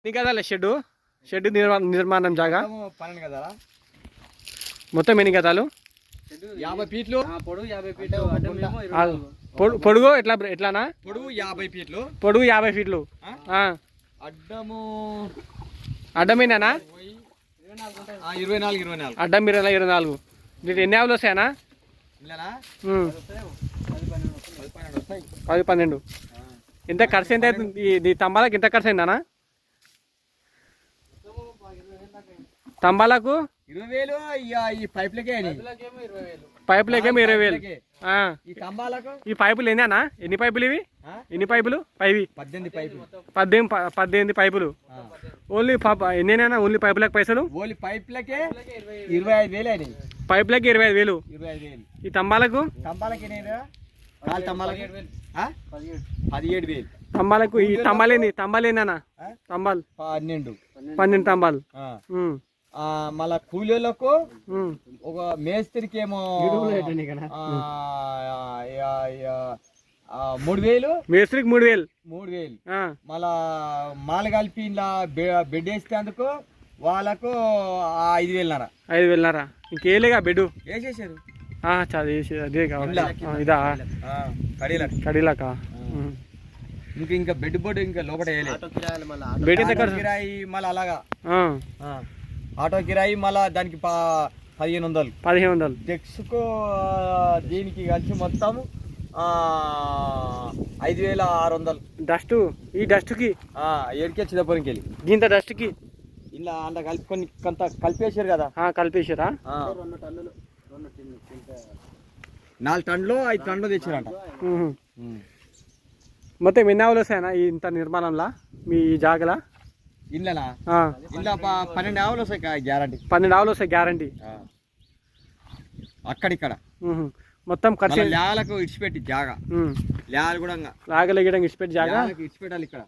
ఎన్ని గదాల షెడ్ నిర్మాణం జాగా 12 గదాలా మొత్తం ఎన్ని గదాలు? 50 ఫీట్లు పొడవు 50 ఫీట్లు పొడుగు ఎట్లానా? పొడవు 50 ఫీట్లు పొడుగు 50 ఫీట్లు అడ్డము అడ్డమేనా? 24 అడ్డం 24. నీకు ఎన్ని ఆవులు వస్తాయనా? 10-12. ఎంత ఖర్చు ఎంత అవుతుంది ఈ తంబాలకు? ఎంత ఖర్చు అయిందనా తంబాలకు? 20,000. ఈ పైపులకేమో 20,000. ఈ కంబాలకు ఈ పైపులు ఎన్నా? ఎన్ని పైపులు ఇవి? ఎన్ని పైపులు? 18 పైపులు. ఓన్లీ ఎన్నైనా? ఓన్లీ పైపులకు పైసలు? ఓన్లీ పైపులకే 25,000 అయినాయి. పైపులకి 25,000. ఈ తంబాలకు? తంబాలకి 17,000. తంబాలకు ఈ తంబాలేనా? తంబాలు 12 తంబాలు. మళ్ళా కూలీలకు ఒక మేస్త్రికి ఏమో 3,000. మేస్త్రికి 3,000. మళ్ళా మాల కలిపి ఇలా బెడ్ వేసేందుకు వాళ్ళకు 5,500. ఇంకేలేగా బెడ్ వేసేసారు. అదే కావాలి. ఇదా కడీలాకా? ఇంకా బెడ్ బోర్డు ఇంకా లోపల బెడ్ కిరాయి మళ్ళీ అలాగా ఆటో కిరాయి మళ్ళా దానికి 1,500. డెక్స్కు దీనికి కలిసి మొత్తం 5,600. డస్ట్ ఈ డస్ట్కి ఏడికే చిన్నప్పటికి వెళ్ళి ఇంత డస్ట్కి ఇలా అంత కలుపుకొని కొంత కలిపేసారు కదా. కలిపేసారా? 4 టన్నులు 5 టన్నులు తెచ్చారంట. మొత్తం ఎన్ని ఆవులు వస్తాయనా ఇంత నిర్మాణంలో మీ జాగలా? ఇళ్ళనా? ఇళ్ళ 12 ఆవులు వస్తాయి గ్యారంటీ. 12 ఆవులు వస్తాయి గ్యారంటీ. అక్కడిక్కడ మొత్తం ఖర్చు లేలకు ఇడిచిపెట్టి జాగా లేగలు కూడా లాగలేగడం ఇడిచిపెట్టి జాగా ఇడిచిపెట్టాలి. ఇక్కడ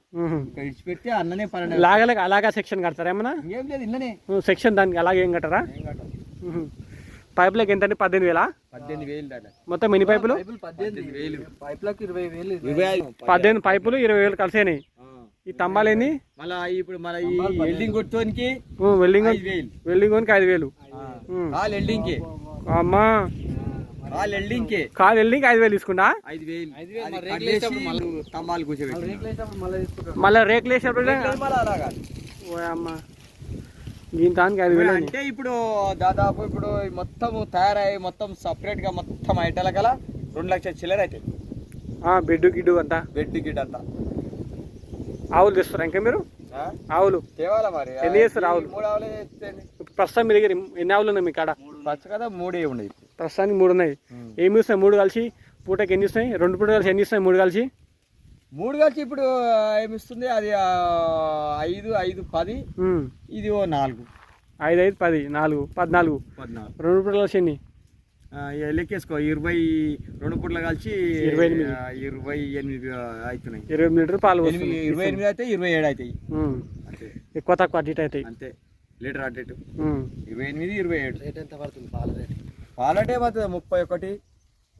ఇడిచిపెట్టి అన్ననే 12 లాగలేక అలాగా సెక్షన్ కడతారా? ఏమన్నా ఏం లేదు ఇళ్ళనే సెక్షన్ దానికి అలాగే ఏం కట్టరా? పైపులకి ఎంత అండి? 18,000. మొత్తం ఎన్ని పైపులు? 18,000. పైపులకు 20,000. 18 పైపులు 20,000 కలిసేనాయి. ఈ తంబాలేని మళ్ళీ ఇప్పుడు మన ఈ వెల్డింగ్ కొట్టుకోనికి వెల్డింగ్ 5,000. అమ్మా కాల్ వెల్డింగ్ 5,000 తీసుకుంటా? 5,000 తంబాలు కూర్చోబెట్టి మళ్ళీ రేకులు వేసేటప్పుడు అమ్మా దీనికి 5,000. అంటే ఇప్పుడు దాదాపు ఇప్పుడు మొత్తం తయారయ్యి మొత్తం సపరేట్ గా మొత్తం ఐటల కల 2 లక్షల చిల్లర అవుతాయి. బెడ్ గిడ్డు అంతా ఆవులు తెస్తారా ఇంకా మీరు? ఆవులు తేవాలా మరి? ఎన్ని చేస్తారు ఆవులు? 3 ఆవులు ప్రస్తుతం మీ దగ్గర ఎన్ని ఆవులు ఉన్నాయి మీ కాడ? కదా 3 ఉండేవి. ప్రస్తుతానికి 3 ఉన్నాయి. ఏమి ఇస్తాయి 3 కలిసి? పూటకి ఎన్ని ఇస్తాయి? 2 పూట కలిసి ఎన్ని ఇస్తాయి 3 కలిసి? 3 కలిసి ఇప్పుడు ఏమిస్తుంది? అది 5, 10. ఇది 4. 5, 5, 10, 4, 14. 2 పూటలు కలిసి ఎన్ని లెక్కేసుకో? 20. 2 పూటలు కలిసి 28 అవుతున్నాయి. 28 లీటర్ పాలు. 28 అయితే 27 అవుతాయి. ఎక్కువ తక్కువ అటు ఇటు అవుతాయి అంతే. లీటర్ అటు ఇటు 28, 27. రేట్ ఎంత పడుతుంది పాల రేట్? పాల రేట్ ఏమవుతుంది? 31, 30,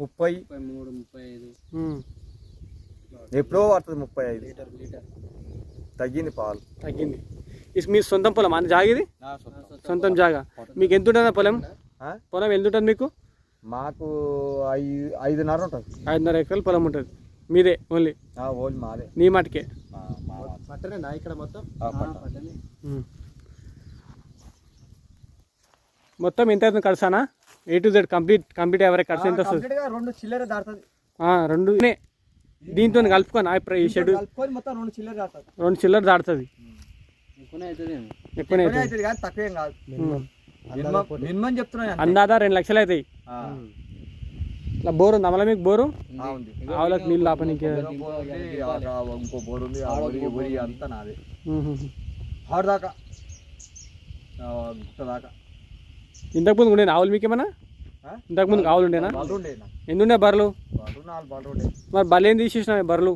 33, 35. ఎప్పుడో పడుతుంది 35 లీటర్. తగ్గింది పాలు, తగ్గింది. మీ సొంతం పొలం అని జాగిది? సొంతం జాగా. మీకు ఎంత ఉంటుంది పొలం? పొలం ఎంత ఉంటుంది మీకు? మాకు 5.5 ఉంటుంది. 5.5 ఎకరాలు పొలం ఉంటుంది మీదే? ఓన్లీ మాదే. నీ మటుకే ఇక్కడ మొత్తం మొత్తం ఎంత అవుతుంది ఖర్చానా? A to Z కంప్లీట్ ఎవరైనా ఖర్చు ఎంత వస్తుంది? 2 చిల్లర దాడుతుంది. 2 దీంతో కలుపుకొని ఈ షెడ్ మొత్తం 2 చిల్లర దాడుతుంది. 2 చిల్లర దాడుతుంది. ఎక్కువనే అవుతుంది కానీ తక్కువేం కాదు. మినిమం చెప్తున్నా అందాదా 2 లక్షలు అవుతాయి. ఇట్లా బోరు ఉందా మళ్ళీ మీకు? బోరు ఆవులకు నీళ్ళు లాపనికి ఇంకో బోరు ఉంది. అంతా నాదే. ఆడు దాకా దాకా. ఇంతకుముందు ఉండే ఆవులు మీకేమన్నా? ఇంతకుముందు ఆవులు ఉండేనా? ఎన్ని ఉండే బర్రెలు? 4 బర్రెలు ఉండే. మరి బర్రెలు ఏం తీసేసిన బర్రెలు?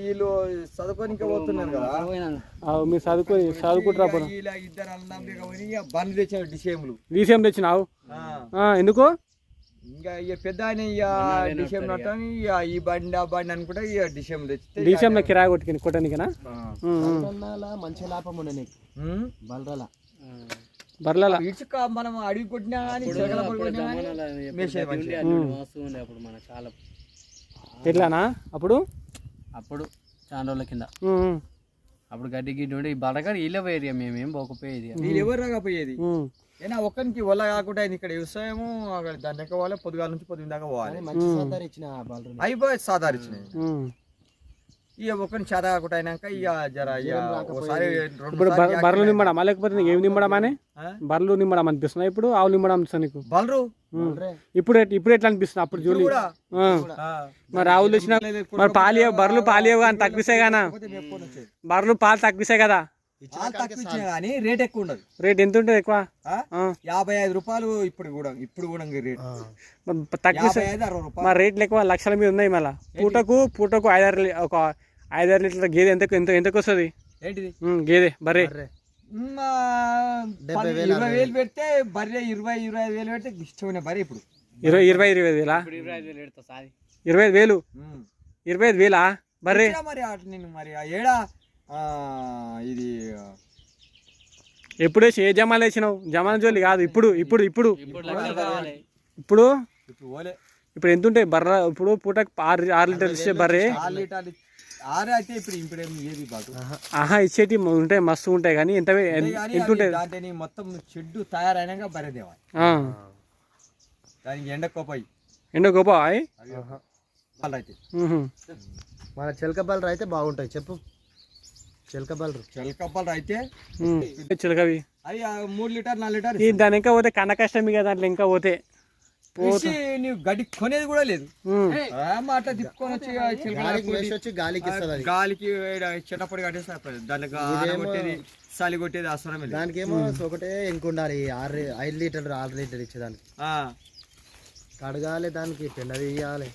వీళ్ళు చదువుకోనికి పోతున్నారు కదా. మీరు చదువుకుంటారా? ఇద్దరు బండ్లు తెచ్చారు. డిసేములు తెచ్చినావు? ఎందుకు? ఇంకా ఇక పెద్ద ఆయన ఇక డిసెం నట్టాను ఇక ఈ బండి ఆ బండి అనుకుంటే ఇక డిసెం తెచ్చితే డిసెంలో కిరాయి కొట్టుకుని కొట్టనికనా మంచి లాభం ఉండే నీకు బలరాల బర్లలో ఇటుక మనం అడిగి కొట్టినా కానీ చిలకల పొడి కొట్టినా కానీ మేసేది మంచిగా. అప్పుడు మన చాలా ఎట్లానా అప్పుడు అప్పుడు చాలా రోజుల కింద ఉమ్, అప్పుడు గడ్డి గిడ్డి ఉండే ఈ బలగాడు వీళ్ళే పోయేది మేమేం పోకపోయేది వీళ్ళు ఎవరు రాకపోయేది ఉమ్, అయినా ఒక్కరికి వల్ల కాకుండా అయింది ఇక్కడ వ్యవసాయము అక్కడ దాని లెక్క పోవాలి పొద్దుగాల నుంచి పొద్దున్న దాకా పోవాలి అయిపోయి సాధారించినాయి ఉమ్. ఇక ఒక్కరిని చేత కాకుండా అయినాక ఇక జర ఇక ఒకసారి ఇప్పుడు బర్రెలు నిమ్మడమా లేకపోతే నీకు ఏమి నిమ్మడమానే బర్రెలు నిమ్మడం అనిపిస్తున్నాయి ఇప్పుడు ఆవులు నిమ్మడం అనిపిస్తుంది నీకు బలరు ఇప్పుడు ఎట్లా అనిపిస్తుంది అప్పుడు జూలి కూడా మరి ఆవులు వచ్చిన మరి పాలియవు బర్రెలు పాలియవు కానీ తగ్గిస్తాయి కానా బర్రెలు పాలు తగ్గిస్తాయి కదా తక్కువ కానీ రేట్ ఎక్కువ ఉండదు రేట్ ఎంత ఉంటుంది ఎక్కువ 55 రూపాయలు ఇప్పుడు కూడా రేట్ తగ్గిస్తాయి 60 రూపాయలు మరి రేట్లు ఎక్కువ లక్షల మీద ఉన్నాయి మళ్ళీ పూటకు 5-6 లీటర్ల గేదె ఎంతకు వస్తుంది ఏంటిది గేదె బర్రె 20,000 పెడితే బర్రె 20,000-25,000 పెడితే ఇష్టమైన బర్రె ఇప్పుడు 25,000 25,000 25,000 బర్రె మరి నేను మరి ఏడా ఇది ఎప్పుడు ఏ జమాలు వేసినావు జమాల జోలి కాదు ఇప్పుడు ఇప్పుడు ఇప్పుడు ఇప్పుడు ఓలే ఇప్పుడు ఎంత ఉంటాయి బర్ర ఇప్పుడు పూటకు 6 లీటర్లు ఇచ్చే బర్రె 6 లీటర్లు 6 అయితే ఇప్పుడు ఏది బాటు ఆహా ఇచ్చేటి ఉంటాయి మస్తు ఉంటాయి కానీ ఎంత ఉంటుంది దాంట్లో మొత్తం చెడ్డు తయారైనాక బర్రె తేవాలి దానికి ఎండ కోపాయి ఎండ గొప్ప అయితే మన చిలక బలరు అయితే బాగుంటాయి చెప్పు చిలక బలరు చిలకప్పలు అయితే చిలకవి అవి 3 లీటర్ 4 లీటర్ దాని ఇంకా పోతే కన్న కష్టం ఇక దాంట్లో ఇంకా పోతే నీవు గడ్డి కొనేది కూడా లేదు మాట తిప్పుకొని వచ్చి గాలికి చెట్టపొడి కట్టేసి దానికి కొట్టేది చలి కొట్టేది అవసరం లేదు దానికి ఏమో ఒకటే ఇంకుండాలి 5 లీటర్లు 6 లీటర్ ఇచ్చేదానికి కడగాలి దానికి పెండ తీయాలి